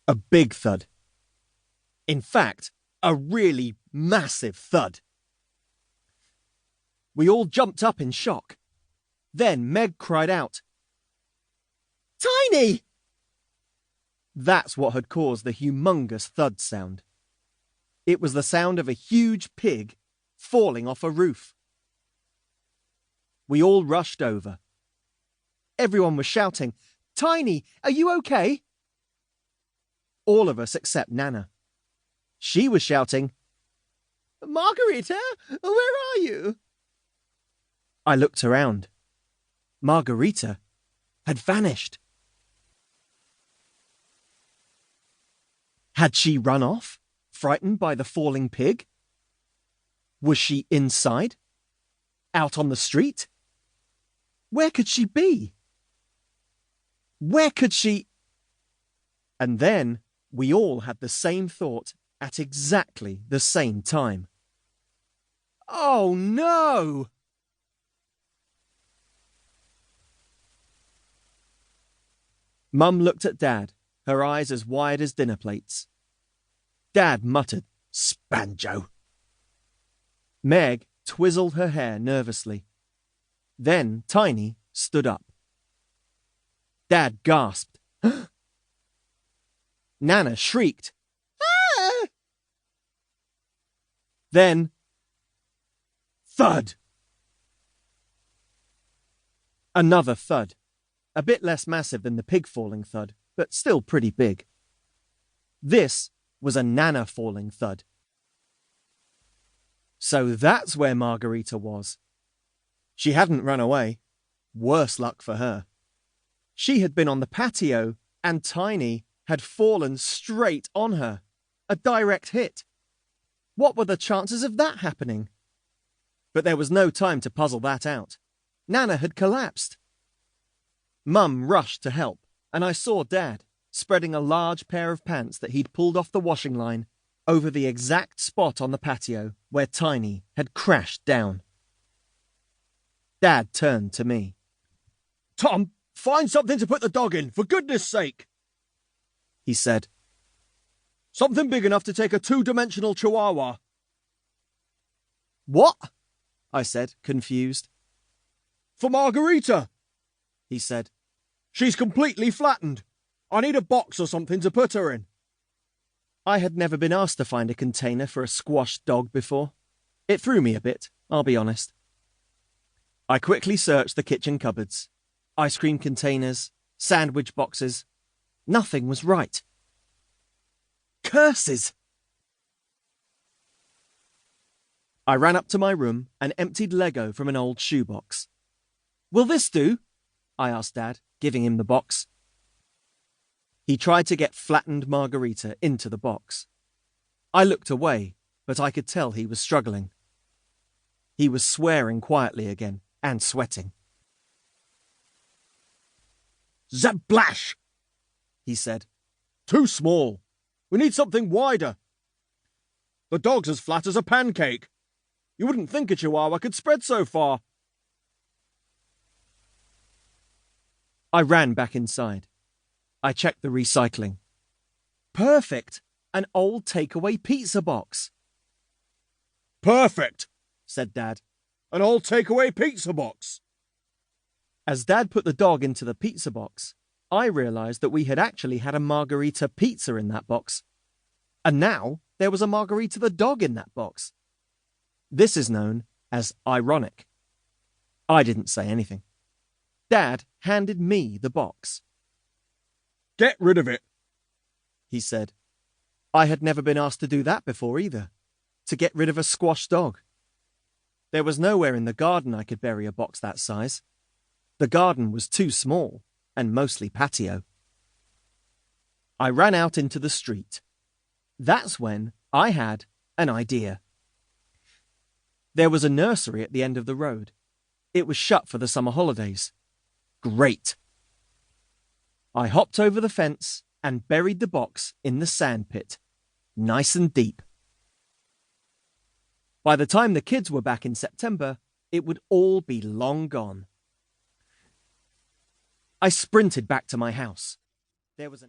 A big thud. In fact, a really massive thud. We all jumped up in shock. Then Meg cried out, "Tiny!" That's what had caused the humongous thud sound. It was the sound of a huge pig falling off a roof. We all rushed over. Everyone was shouting, "Tiny, are you okay?" All of us except Nana. She was shouting, "Margarita, where are you?" I looked around. Margarita had vanished. Had she run off, frightened by the falling pig? Was she inside? Out on the street? Where could she be? Where could she... And then we all had the same thought at exactly the same time. Oh no! Mum looked at Dad, her eyes as wide as dinner plates. Dad muttered, "Spanjo." Meg twizzled her hair nervously. Then Tiny stood up. Dad gasped. Nana shrieked. "Ah!" Then, thud! Another thud. A bit less massive than the pig falling thud, but still pretty big. This was a Nana falling thud. So that's where Margarita was. She hadn't run away. Worse luck for her. She had been on the patio, and Tiny had fallen straight on her. A direct hit. What were the chances of that happening? But there was no time to puzzle that out. Nana had collapsed. Mum rushed to help, and I saw Dad spreading a large pair of pants that he'd pulled off the washing line over the exact spot on the patio where Tiny had crashed down. Dad turned to me. "Tom, find something to put the dog in, for goodness sake," he said. "Something big enough to take a two-dimensional chihuahua." "What?" I said, confused. "For Margarita," he said. "She's completely flattened. I need a box or something to put her in." I had never been asked to find a container for a squashed dog before. It threw me a bit, I'll be honest. I quickly searched the kitchen cupboards. Ice cream containers, sandwich boxes. Nothing was right. Curses! I ran up to my room and emptied Lego from an old shoebox. "Will this do?" I asked Dad, giving him the box. He tried to get flattened Margarita into the box. I looked away, but I could tell he was struggling. He was swearing quietly again and sweating. "Zablash!" he said. "Too small. We need something wider. The dog's as flat as a pancake. You wouldn't think a chihuahua could spread so far." I ran back inside. I checked the recycling. Perfect! An old takeaway pizza box. "Perfect," said Dad. "An old takeaway pizza box." As Dad put the dog into the pizza box, I realized that we had actually had a Margarita pizza in that box. And now there was a Margarita the dog in that box. This is known as ironic. I didn't say anything. Dad handed me the box. "Get rid of it," he said. I had never been asked to do that before either, to get rid of a squashed dog. There was nowhere in the garden I could bury a box that size. The garden was too small and mostly patio. I ran out into the street. That's when I had an idea. There was a nursery at the end of the road. It was shut for the summer holidays. Great! I hopped over the fence and buried the box in the sand pit, nice and deep. By the time the kids were back in September, it would all be long gone. I sprinted back to my house. There was an